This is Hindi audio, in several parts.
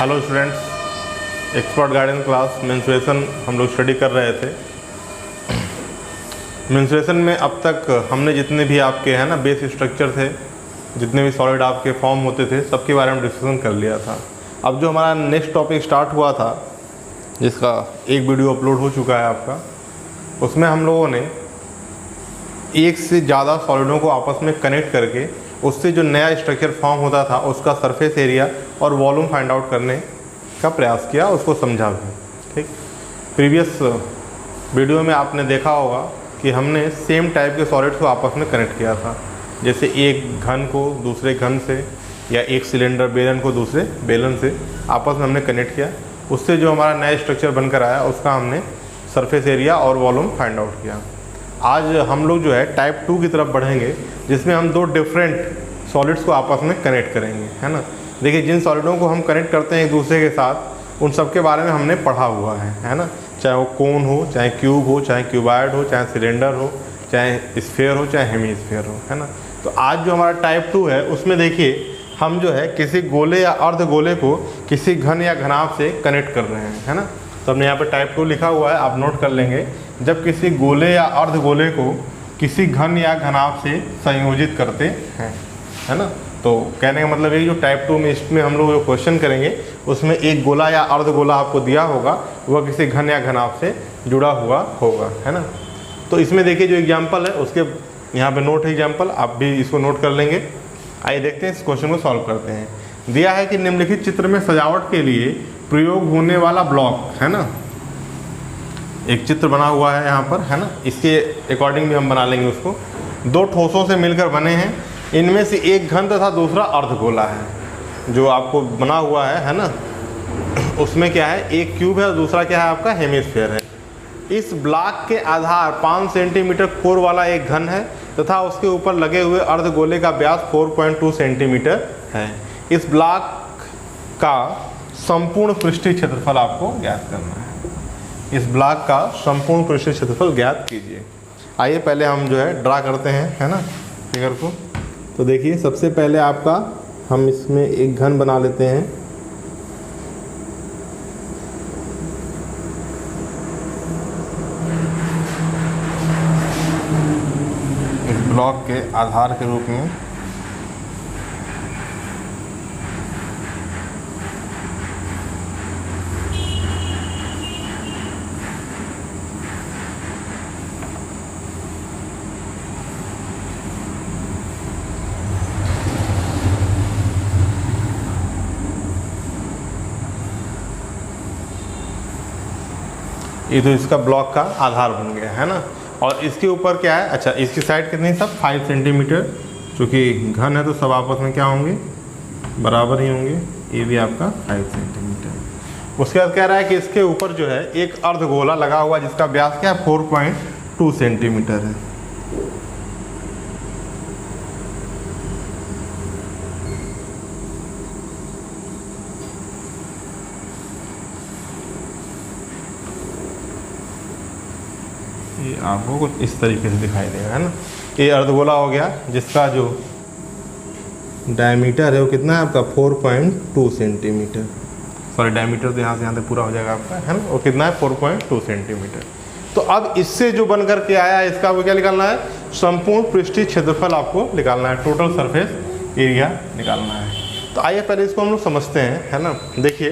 Hello students, expert guidance class menstruation हम लोग स्टडी कर रहे थे। मेंस्ट्रुएशन में अब तक हमने जितने भी आपके हैं ना बेस स्ट्रक्चर थे, जितने भी सॉलिड आपके फॉर्म होते थे, सबके बारे में डिस्कशन कर लिया था। अब जो हमारा नेक्स्ट टॉपिक स्टार्ट हुआ था, जिसका एक वीडियो अपलोड हो चुका है आपका, उसमें हम लोगों ने एक से ज़्यादा सॉलिडों को आपस में कनेक्ट करके उससे जो नया स्ट्रक्चर फॉर्म होता था उसका सरफेस एरिया और वॉल्यूम फाइंड आउट करने का प्रयास किया, उसको समझा भी। ठीक, प्रीवियस वीडियो में आपने देखा होगा कि हमने सेम टाइप के सॉलिड्स को आपस में कनेक्ट किया था, जैसे एक घन को दूसरे घन से या एक सिलेंडर बेलन को दूसरे बेलन से आपस में हमने कनेक्ट किया। उससे जो हमारा नया स्ट्रक्चर बनकर आया उसका हमने सरफेस एरिया और वॉल्यूम फाइंड आउट किया। आज हम लोग जो है टाइप 2 की तरफ बढ़ेंगे, जिसमें हम दो डिफरेंट सॉलिड्स को आपस में कनेक्ट करेंगे, है ना। देखिए, जिन सॉलिडों को हम कनेक्ट करते हैं एक दूसरे के साथ, उन सब के बारे में हमने पढ़ा हुआ है ना। चाहे वो कोन हो, चाहे क्यूब हो, चाहे क्यूबाइड हो, चाहे सिलेंडर हो, चाहे स्फीयर हो, चाहे हेमीस्फीयर हो, है ना। तो आज जो हमारा टाइप 2 है उसमें देखिए हम जो है किसी गोले या अर्धगोले को किसी घन या घनाभ से कनेक्ट कर रहे हैं, है ना। तो हमने यहाँ पर टाइप 2 लिखा हुआ है, आप नोट कर लेंगे। जब किसी गोले या अर्धगोले को किसी घन या घनाभ से संयोजित करते हैं, है ना। तो कहने का मतलब ये जो टाइप 2 में इसमें हम लोग जो क्वेश्चन करेंगे उसमें एक गोला या अर्धगोला आपको दिया होगा, वह किसी घन या घनाभ से जुड़ा हुआ होगा, है ना। तो इसमें देखिए जो एग्जाम्पल है उसके यहाँ पे नोट है एग्जाम्पल, आप भी इसको नोट कर लेंगे। आइए देखते हैं इस क्वेश्चन को सॉल्व करते हैं। दिया है कि निम्नलिखित चित्र में सजावट के लिए प्रयोग होने वाला ब्लॉक, है ना, एक चित्र बना हुआ है यहाँ पर, है ना। इसके अकॉर्डिंग भी हम बना लेंगे उसको। दो ठोसों से मिलकर बने हैं, इनमें से एक घन तथा दूसरा अर्धगोला है। जो आपको बना हुआ है ना, उसमें क्या है, एक क्यूब है और दूसरा क्या है आपका हेमिस्फीयर है। इस ब्लॉक के आधार 5 सेंटीमीटर कोर वाला एक घन है तथा उसके ऊपर लगे हुए अर्धगोले का व्यास 4.2 सेंटीमीटर है। इस ब्लॉक का संपूर्ण पृष्ठीय क्षेत्रफल आपको ज्ञात करना है। इस ब्लॉक का संपूर्ण पृष्ठीय क्षेत्रफल ज्ञात कीजिए। आइए पहले हम जो है ड्रा करते हैं, है ना, फिगर को। तो देखिए सबसे पहले आपका हम इसमें एक घन बना लेते हैं। इस ब्लॉक के आधार के रूप में ये तो इसका ब्लॉक का आधार बन गया, है ना। और इसके ऊपर क्या है, अच्छा इसकी साइड कितनी, सब 5 सेंटीमीटर, चूँकि घन है तो सब आपस में क्या होंगे, बराबर ही होंगे। ये भी आपका 5 सेंटीमीटर। उसके बाद कह रहा है कि इसके ऊपर जो है एक अर्धगोला लगा हुआ जिसका व्यास क्या है 4.2 सेंटीमीटर है। ये आपको कुछ इस तरीके से दिखाई देगा, है ना। ये अर्धगोला हो गया जिसका जो डायमीटर है वो कितना है आपका 4.2 सेंटीमीटर। सॉरी, डायमीटर तो यहाँ से यहाँ तक पूरा हो जाएगा आपका, है ना। वो कितना है 4.2 सेंटीमीटर। तो अब इससे जो बन करके आया है इसका वो क्या निकालना है, संपूर्ण पृष्ठीय क्षेत्रफल आपको निकालना है, टोटल सरफेस एरिया निकालना है। तो आइए पहले इसको हम लोग समझते हैं, है ना। देखिए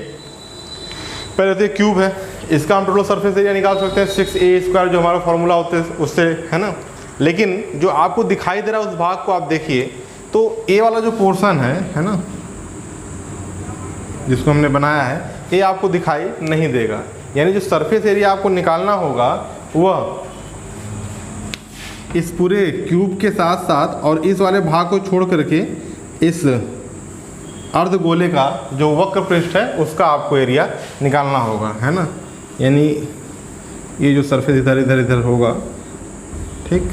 पहले तो ये क्यूब है, इसका हम टोटल सरफेस एरिया निकाल सकते हैं 6a² जो हमारा फॉर्मूला होते है उससे, है ना। लेकिन जो आपको दिखाई दे रहा है उस भाग को आप देखिए, तो ए वाला जो पोर्शन है ना, जिसको हमने बनाया है, ये आपको दिखाई नहीं देगा। यानी जो सरफेस एरिया आपको निकालना होगा वह इस पूरे क्यूब के साथ साथ और इस वाले भाग को छोड़ करके इस अर्धगोले का जो वक्र पृष्ठ है उसका आपको एरिया निकालना होगा, है ना। यानी ये जो सरफेस इधर इधर इधर होगा, ठीक,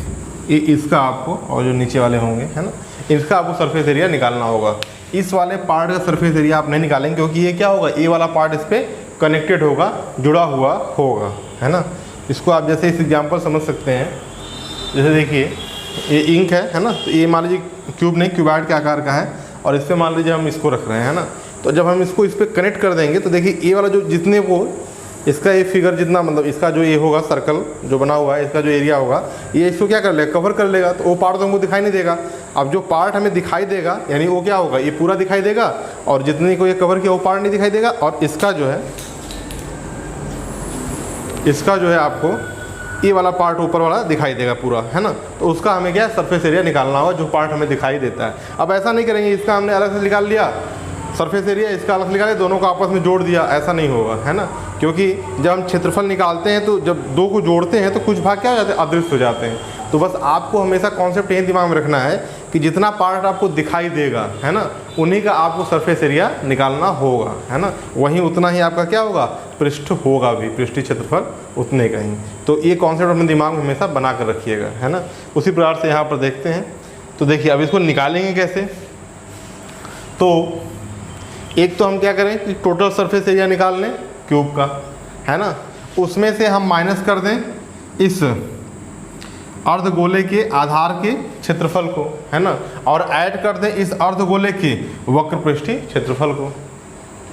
ये इसका आपको, और जो नीचे वाले होंगे, है ना, इसका आपको सरफेस एरिया निकालना होगा। इस वाले पार्ट का सरफेस एरिया आप नहीं निकालेंगे क्योंकि ये क्या होगा, ये वाला पार्ट इस पर कनेक्टेड होगा, जुड़ा हुआ होगा, है ना। इसको आप जैसे इस एग्जाम्पल समझ सकते हैं, जैसे देखिए ये इंक है ना, तो ये मान लीजिए क्यूब नहीं क्यूबाइड के आकार का है और इस पर मान लीजिए हम इसको रख रहे हैं, है ना। तो जब हम इसको इस पर कनेक्ट कर देंगे तो देखिए ये वाला जो जितने को इसका ये फिगर जितना मतलब इसका जो ये होगा सर्कल जो बना हुआ है इसका जो एरिया होगा ये इसको क्या कर लेगा, कवर कर लेगा। तो वो पार्ट तो हमको दिखाई नहीं देगा। अब जो पार्ट हमें दिखाई देगा यानी वो क्या होगा, ये पूरा दिखाई देगा और जितने को ये कवर किया वो पार्ट नहीं दिखाई देगा। और इसका जो है आपको ये वाला पार्ट ऊपर वाला दिखाई देगा पूरा, है ना। तो उसका हमें क्या सरफेस एरिया निकालना होगा जो पार्ट हमें दिखाई देता है। अब ऐसा नहीं करेंगे इसका हमने अलग से निकाल लिया सरफेस एरिया, इसका अलग निकाले, दोनों को आपस में जोड़ दिया, ऐसा नहीं होगा, है ना। क्योंकि जब हम क्षेत्रफल निकालते हैं तो जब दो को जोड़ते हैं तो कुछ भाग क्या हो जाते हैं, अदृश्य हो जाते हैं। तो बस आपको हमेशा कॉन्सेप्ट ये दिमाग में रखना है कि जितना पार्ट आपको दिखाई देगा, है ना, उन्हीं का आपको सरफेस एरिया निकालना होगा, है ना। वहीं उतना ही आपका क्या होगा, पृष्ठ होगा भी, पृष्ठीय क्षेत्रफल उतने का ही। तो ये कॉन्सेप्ट अपने दिमाग में हमेशा बना कर रखिएगा, है ना। उसी प्रकार से यहाँ पर देखते हैं। तो देखिए अब इसको निकालेंगे कैसे। तो एक तो हम क्या करें कि टोटल सरफेस एरिया निकाल लें क्यूब का, है ना। उसमें से हम माइनस कर दें इस अर्धगोले के आधार के क्षेत्रफल को, है ना, और ऐड कर दें इस अर्धगोले के वक्र पृष्ठीय क्षेत्रफल को।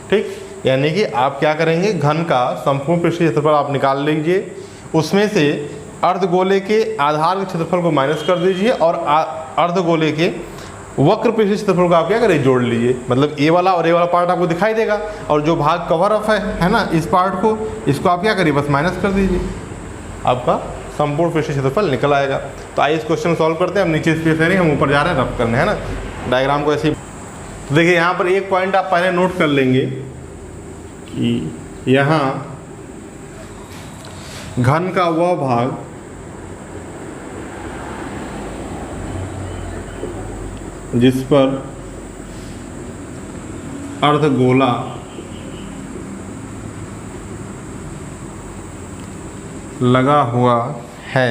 ठीक, यानी कि आप क्या करेंगे, घन का संपूर्ण पृष्ठीय क्षेत्रफल आप निकाल लीजिए, उसमें से अर्धगोले के आधार के क्षेत्रफल को माइनस कर दीजिए और अर्धगोले के वक्र पृष्ठीय क्षेत्रफल को आप क्या करें, जोड़ लीजिए। मतलब ए वाला और ए वाला पार्ट आपको दिखाई देगा और जो भाग कवर अप है ना, इस पार्ट को, इसको आप क्या करिए, बस माइनस कर दीजिए, आपका संपूर्ण पृष्ठीय क्षेत्रफल निकल आएगा। तो आइए इस क्वेश्चन सॉल्व करते हैं। हम नीचे स्पेस है नहीं, हम ऊपर जा रहे हैं रफ करने, है ना, डायग्राम को ऐसे ही। तो देखिए यहाँ पर एक पॉइंट आप पहले नोट कर लेंगे कि यहाँ घन का वह भाग जिस पर अर्धगोला लगा हुआ है,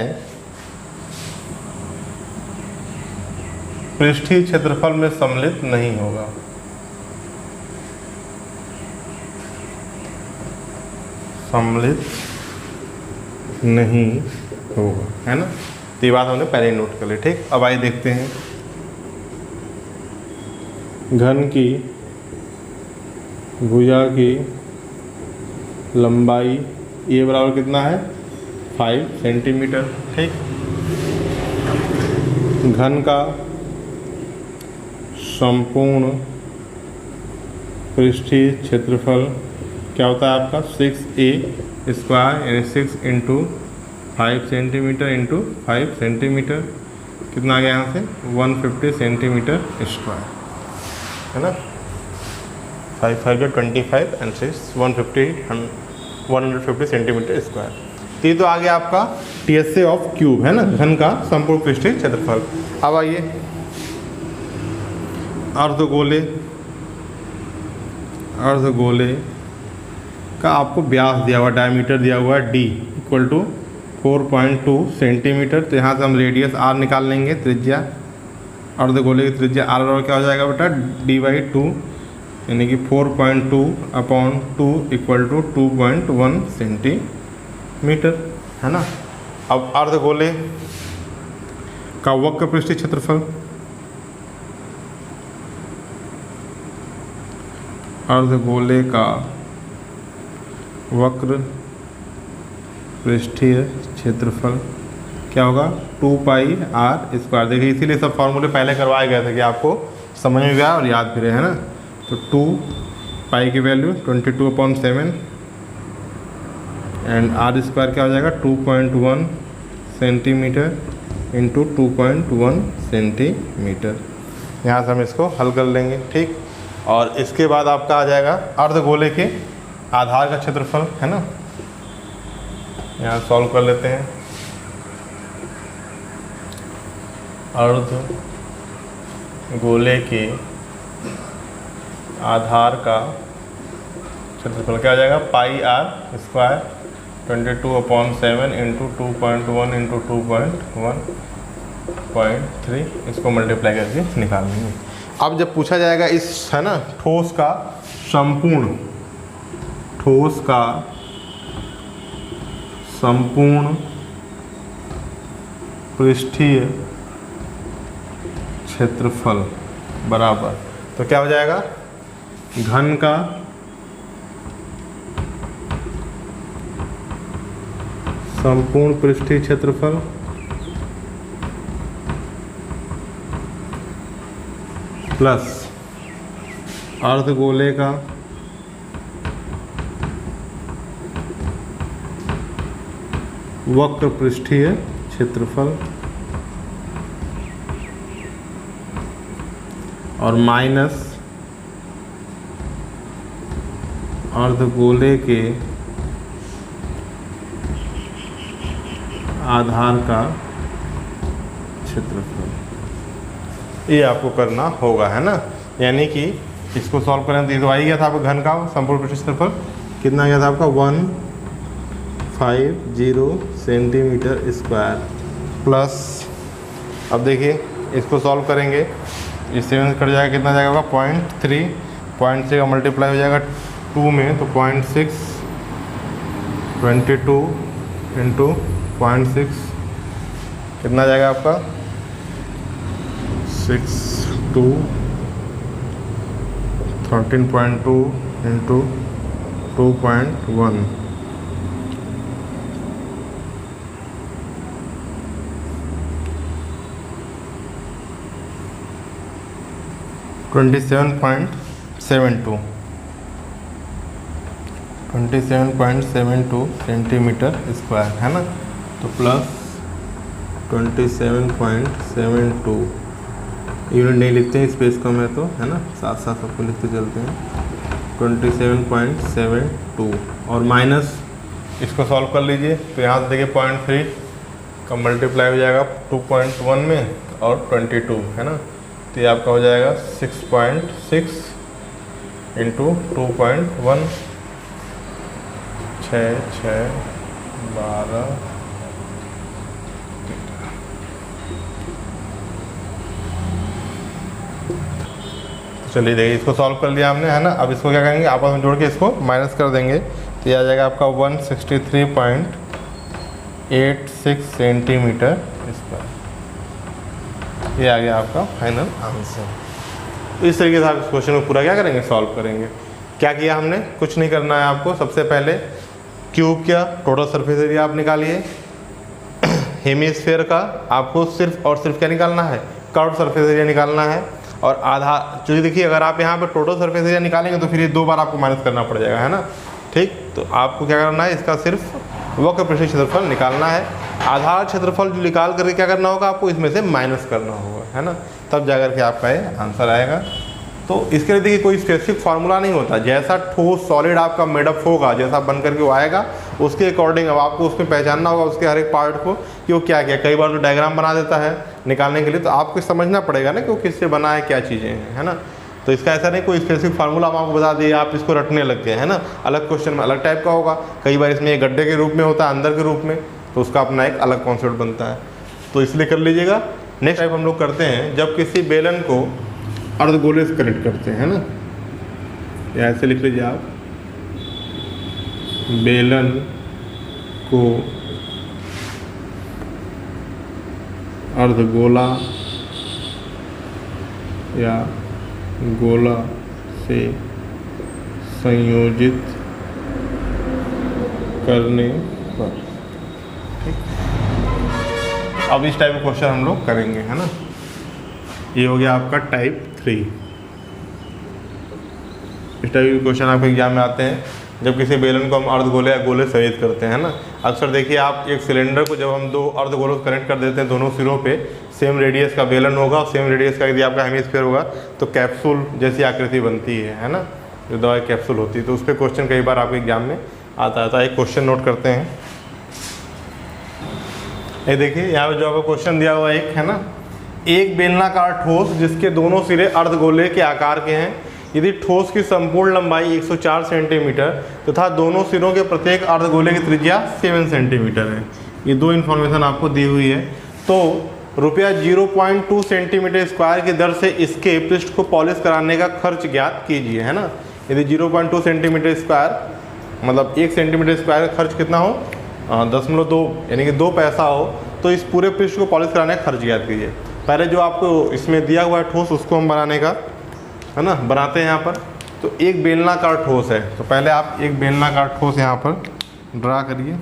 पृष्ठीय क्षेत्रफल में सम्मिलित नहीं होगा। सम्मिलित नहीं होगा, है ना। तो ये बात हमने पहले ही नोट कर ली। ठीक, अब आइए देखते हैं घन की भुजा की लंबाई ये बराबर कितना है, 5 सेंटीमीटर। ठीक, घन का संपूर्ण पृष्ठीय क्षेत्रफल क्या होता है आपका, 6a स्क्वायर, यानी 6 इंटू 5 सेंटीमीटर इंटू 5 सेंटीमीटर, कितना आ गया यहाँ से 150 सेंटीमीटर स्क्वायर, है ना। 5 5 25 एंड 6 150 सेंटीमीटर स्क्वायर। तो ये तो आ गया आपका TSA ऑफ क्यूब, है ना, घन का संपूर्ण पृष्ठीय क्षेत्रफल। अब आइए अर्धगोले का आपको व्यास दिया हुआ, डायमीटर दिया हुआ है d इक्वल टू 4.2 सेंटीमीटर। तो यहाँ से हम रेडियस r निकाल लेंगे, त्रिज्या, अर्धगोले की त्रिज्या r और क्या हो जाएगा बेटा, d/2, यानी कि 4.2/2 इक्वल टू 2.1 सेंटीमीटर, है ना। अब अर्धगोले का वक्र पृष्ठीय क्षेत्रफल, अर्धगोले का वक्र पृष्ठीय क्षेत्रफल क्या होगा, 2πr²। देखिए इसीलिए सब फॉर्मूले पहले करवाए गए थे कि आपको समझ में गया और याद भी रहे, है ना। तो 2π की वैल्यू 22/7 एंड r² क्या हो जाएगा 2.1 सेंटीमीटर इंटू 2.1 सेंटीमीटर। यहाँ से हम इसको हल कर लेंगे। ठीक, और इसके बाद आपका आ जाएगा अर्धगोले के आधार का क्षेत्रफल, है ना। यहाँ सॉल्व कर लेते हैं। अर्धगोले के आधार का क्षेत्रफल क्या आ जाएगा, πr² 22/7 इंटू 2.1 इंटू 2.1.3, इसको मल्टीप्लाई करके निकाल लेंगे। अब जब पूछा जाएगा इस, है ना, ठोस का संपूर्ण पृष्ठीय क्षेत्रफल बराबर, तो क्या हो जाएगा घन का संपूर्ण पृष्ठीय क्षेत्रफल प्लस अर्धगोले का वक्र पृष्ठीय क्षेत्रफल और माइनस अर्धगोले के आधार का क्षेत्रफल। ये आपको करना होगा, है ना। यानी कि इसको सॉल्व करें तो आ ही गया था आपका घन का संपूर्ण पृष्ठीय क्षेत्रफल कितना आ गया था आपका 150 सेंटीमीटर स्क्वायर प्लस, अब देखिए इसको सॉल्व करेंगे, इस 7 कट जाएगा, कितना जाएगा आपका 0.3 का मल्टीप्लाई हो जाएगा 2 में तो 0.6 22 इंटू 0.6 कितना जाएगा आपका 62 13.2 इंटू 2.1 27.72 सेंटीमीटर स्क्वायर, है ना। तो प्लस 27.72 यूनिट नहीं लिखते हैं स्पेस कम है तो, है ना, साथ साथ सबको लिखते चलते हैं 27.72 और माइनस इसको सॉल्व कर लीजिए तो यहाँ से देखिए 0.3 का मल्टीप्लाई हो जाएगा 2.1 में और 22, है ना। तो ये आपका हो जाएगा 6.6 इंटू 2.1 6 12 चलिए देखिए इसको सॉल्व कर लिया हमने, है ना। अब इसको क्या करेंगे आपस में जोड़ के इसको माइनस कर देंगे तो ये आ जाएगा आपका 163.86 सेंटीमीटर स्क्वायर। ये आ गया आपका फाइनल आंसर। तो इस तरीके से आप इस क्वेश्चन को पूरा क्या करेंगे सॉल्व करेंगे। क्या किया हमने, कुछ नहीं करना है आपको। सबसे पहले क्यूब क्या टोटल सरफेस एरिया आप निकालिए, हेमिस्फीयर का आपको सिर्फ और सिर्फ क्या निकालना है, कर्व्ड सरफेस एरिया निकालना है। और आधा चलिए देखिए अगर आप यहाँ पर टोटल सरफेस एरिया निकालेंगे तो फिर ये 2 बार आपको माइनस करना पड़ जाएगा, है ना। ठीक, तो आपको क्या करना है, इसका सिर्फ वक्र पृष्ठीय क्षेत्रफल निकालना है। आधार क्षेत्रफल जो निकाल करके क्या करना होगा आपको, इसमें से माइनस करना होगा, है ना, तब जा करके आपका ये आंसर आएगा। तो इसके लिए देखिए कोई स्पेसिफिक फार्मूला नहीं होता, जैसा ठोस सॉलिड आपका मेडअप होगा, जैसा बन करके वो आएगा उसके अकॉर्डिंग अब आपको उसमें पहचानना होगा उसके हर एक पार्ट को कि वो क्या क्या। कई बार तो डायग्राम बना देता है निकालने के लिए, तो आपको समझना पड़ेगा ना कि वो किससे बना है, क्या चीज़ें हैं, है ना। तो इसका ऐसा नहीं कोई स्पेसिफिक फार्मूला हम आपको बता दिए आप इसको रटने लग गए, है ना। अलग क्वेश्चन में अलग टाइप का होगा, कई बार इसमें एक गड्ढे के रूप में होता है अंदर के रूप में, तो उसका अपना एक अलग कॉन्सेप्ट बनता है, तो इसलिए कर लीजिएगा। नेक्स्ट टाइप हम लोग करते हैं जब किसी बेलन को अर्धगोले से कनेक्ट करते हैं, है ना, या ऐसे लिख लीजिए आप, बेलन को अर्धगोला या गोला से संयोजित करने पर। ठीक, अब इस टाइप का क्वेश्चन हम लोग करेंगे, है ना। ये हो गया आपका टाइप 3। इस टाइप के क्वेश्चन आपके एग्जाम में आते हैं जब किसी बेलन को हम अर्धगोले या गोले संयोजित करते हैं, ना। अक्सर देखिए आप एक सिलेंडर को जब हम 2 अर्धगोलों को कनेक्ट कर देते हैं, दोनों सिरों पे सेम रेडियस का बेलन होगा और सेम रेडियस का यदि आपका हेमिस्फीयर होगा तो कैप्सूल जैसी आकृति बनती है ना, जो दवाई कैप्सूल होती है। तो उस पर क्वेश्चन कई बार आपके एग्जाम में आता है। एक क्वेश्चन नोट करते हैं, ये देखिए यहाँ पे जो आपको क्वेश्चन दिया हुआ एक है ना, एक बेलनाकार ठोस जिसके दोनों सिरे अर्धगोले के आकार के हैं, यदि ठोस की संपूर्ण लंबाई 104 सेंटीमीटर तथा दोनों सिरों के प्रत्येक अर्धगोले की त्रिज्या 7 सेंटीमीटर है। ये 2 इन्फॉर्मेशन आपको दी हुई है। तो रुपया 0.2 सेंटीमीटर स्क्वायर की दर से इसके पृष्ठ को पॉलिश कराने का खर्च ज्ञात कीजिए, है ना। यदि 0.2 सेंटीमीटर स्क्वायर मतलब 1 सेंटीमीटर स्क्वायर का खर्च कितना हो 0.2 यानी कि 2 पैसा हो, तो इस पूरे पृष्ठ को पॉलिश कराने का खर्च ज्ञात कीजिए। पहले जो आपको इसमें दिया हुआ है ठोस उसको हम बनाने का, है ना, बनाते हैं यहाँ पर। तो एक बेलनाकार ठोस है, तो पहले आप एक बेलनाकार ठोस यहाँ पर ड्रा करिए।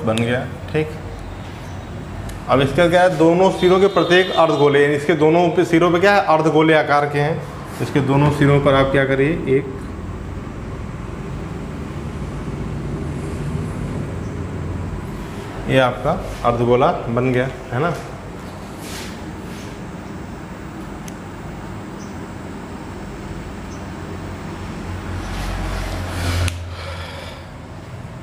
बन गया, ठीक। अब इसका क्या है, दोनों सिरों के प्रत्येक अर्धगोले, इसके दोनों पे सिरों पे क्या है, अर्धगोले आकार के हैं। इसके दोनों सिरों पर आप क्या करिए, एक ये आपका अर्धगोला बन गया, है ना।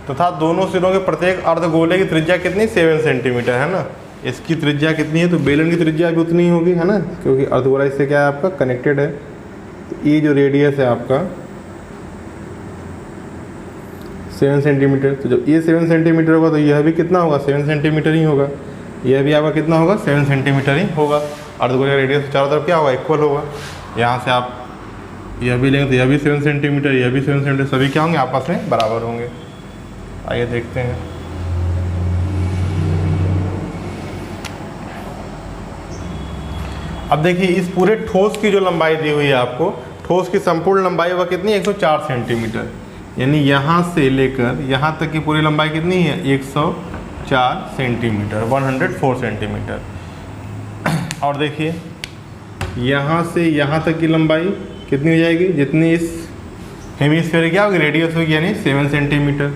तथा दोनों सिरों के प्रत्येक अर्धगोले की त्रिज्या कितनी, 7 सेंटीमीटर, है ना। इसकी त्रिज्या कितनी है, तो बेलन की त्रिज्या भी उतनी ही होगी, है ना, क्योंकि अर्धगोला इससे क्या है आपका कनेक्टेड है। तो ये जो रेडियस है आपका 7 सेंटीमीटर, तो जब ये 7 सेंटीमीटर होगा तो यह भी कितना होगा, 7 सेंटीमीटर ही होगा। यह भी आपका कितना होगा, 7 सेंटीमीटर ही होगा। अर्धगोले का रेडियस चारों तरफ क्या होगा, इक्वल होगा। यहाँ से आप यह भी लेंगे तो यह भी 7 सेंटीमीटर, यह भी 7 सेंटीमीटर, सभी क्या होंगे, आपस में बराबर होंगे। आइए देखते हैं। अब देखिए इस पूरे ठोस की जो लंबाई दी हुई है आपको, ठोस की संपूर्ण लंबाई वह कितनी है, 104 सेंटीमीटर। यानी यहाँ से लेकर यहाँ तक की पूरी लंबाई कितनी है, 104 सेंटीमीटर, 104 सेंटीमीटर। और देखिए यहाँ से यहाँ तक की लंबाई कितनी हो जाएगी, जितनी इस हेमिस्फीयर क्या होगी, रेडियस होगी, यानी 7 सेंटीमीटर।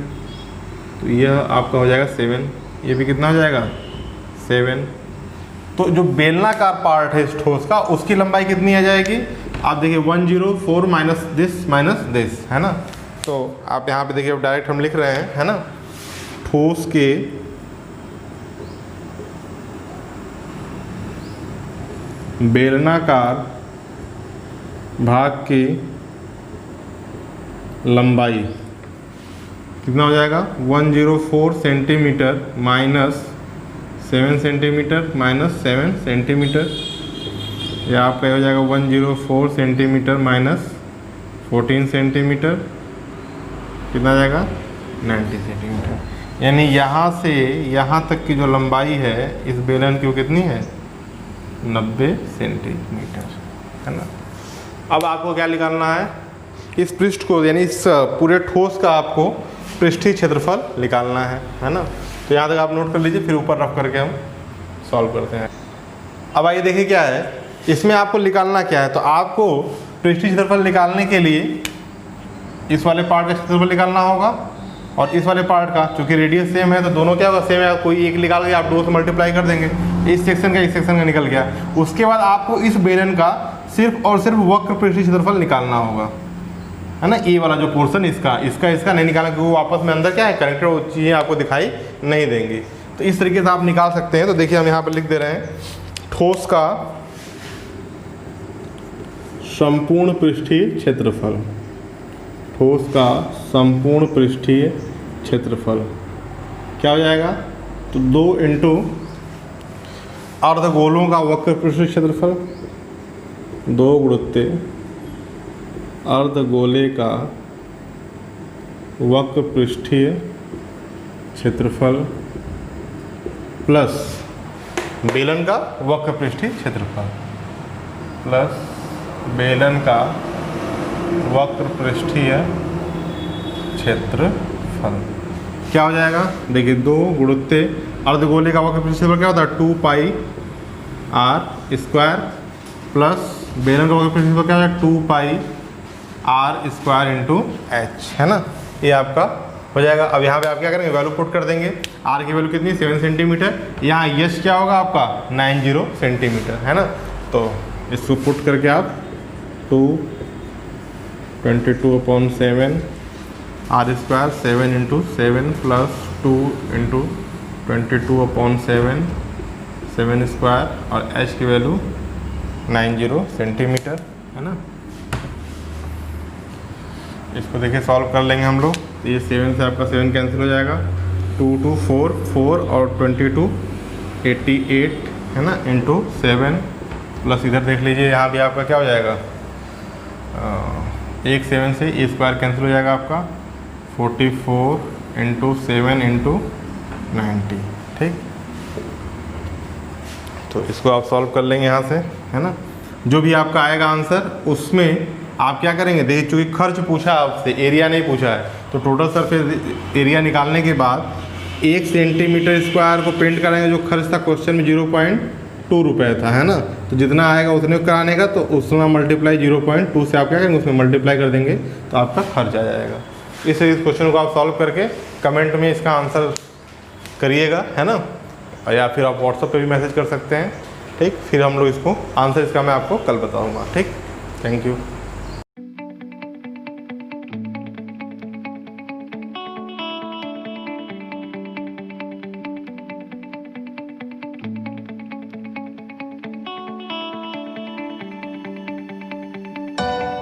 तो यह आपका हो जाएगा 7, ये भी कितना हो जाएगा, 7। तो जो बेलनाकार पार्ट है इस ठोस का, उसकी लंबाई कितनी आ जाएगी, आप देखिए 104 माइनस दिस, है ना। तो आप यहाँ पे देखिए डायरेक्ट हम लिख रहे हैं, है ना। ठोस के बेलनाकार भाग की लंबाई कितना हो जाएगा, 104 centimetre minus 7 centimetre minus 7 centimetre. या आपका हो जाएगा 104 सेंटीमीटर माइनस 14 सेंटीमीटर, कितना आ जाएगा, 90 सेंटीमीटर। यानी यहाँ से यहाँ तक की जो लंबाई है इस बेलन की वो कितनी है, 90 सेंटीमीटर, है ना। अब आपको क्या निकालना है, इस पृष्ठ को, यानी इस पूरे ठोस का आपको पृष्ठीय क्षेत्रफल निकालना है ना। तो यहाँ तक आप नोट कर लीजिए, फिर ऊपर रफ करके हम सॉल्व करते हैं। अब आइए देखिए क्या है इसमें आपको निकालना क्या है। तो आपको पृष्ठीय क्षेत्रफल निकालने के लिए इस वाले पार्ट का क्षेत्रफल निकालना होगा और इस वाले पार्ट का, चूँकि रेडियस सेम है तो दोनों क्या होगा, सेम है। कोई एक निकाल के आप 2 से मल्टीप्लाई कर देंगे, इस सेक्शन का निकल गया। उसके बाद आपको इस बेलन का सिर्फ और सिर्फ वक्र पृष्ठीय क्षेत्रफल निकालना होगा, है ना। ये वाला जो पोर्शन इसका नहीं निकालना, क्योंकि वो आपस में अंदर क्या है, कनेक्टेड, वो चीज़ें आपको दिखाई नहीं देंगी। तो इस तरीके से आप निकाल सकते हैं। तो देखिए हम यहाँ पर लिख दे रहे हैं, ठोस का संपूर्ण पृष्ठीय क्षेत्रफल, ठोस का संपूर्ण पृष्ठीय क्षेत्रफल क्या हो जाएगा, तो 2 इंटू अर्धगोलों का वक्र पृष्ठीय क्षेत्रफल, 2 गुणित्ते अर्धगोले का वक्र पृष्ठीय क्षेत्रफल प्लस बेलन का वक्र पृष्ठीय क्षेत्रफल, प्लस बेलन का वक्र पृष्ठीय क्षेत्रफल क्या हो जाएगा, देखिए 2 गुणित्ते अर्धगोले का वक्र पृष्ठीय क्षेत्रफल क्या होता है, 2 पाई r स्क्वायर प्लस बेलन का वक्र पृष्ठीय क्षेत्रफल क्या होता है, 2 पाई r स्क्वायर इंटू एच, है ना। ये आपका हो जाएगा। अब यहाँ पे आप क्या करेंगे, वैल्यू पुट कर देंगे। r की वैल्यू कितनी, 7 सेंटीमीटर। यहाँ यश क्या होगा आपका, 90 सेंटीमीटर, है ना। तो इसको पुट करके आप 22/7 r square 7 into 7 plus 2 into 22/7 7 square और h की वैल्यू 90 सेंटीमीटर, है ना। इसको देखिए सॉल्व कर लेंगे हम लोग। तो ये 7 से आपका 7 कैंसिल हो जाएगा, 2 2 4 4 और 22 88, है ना, इंटू 7 प्लस इधर देख लीजिए यहाँ भी आपका क्या हो जाएगा, 1 7 से ए स्क्वायर कैंसिल हो जाएगा आपका, 44 इंटू 7 इंटू 90, ठीक। तो इसको आप सॉल्व कर लेंगे यहाँ से, है ना। जो भी आपका आएगा आंसर उसमें आप क्या करेंगे, देखिए चूँकि खर्च पूछा आपसे, एरिया नहीं पूछा है, तो टोटल सरफेस एरिया निकालने के बाद 1 सेंटीमीटर स्क्वायर को पेंट कराएंगे, जो खर्च था क्वेश्चन में 0.2 रुपये था, है ना। तो जितना आएगा उतने कराने का, तो उसमें मल्टीप्लाई 0.2 से आप क्या करेंगे, उसमें मल्टीप्लाई कर देंगे तो आपका खर्च आ जाएगा। इस क्वेश्चन को आप सॉल्व करके कमेंट में इसका आंसर करिएगा, है ना, या फिर आप व्हाट्सएप पे भी मैसेज कर सकते हैं, ठीक। फिर हम लोग इसको आंसर इसका मैं आपको कल बताऊँगा, ठीक। Thank you.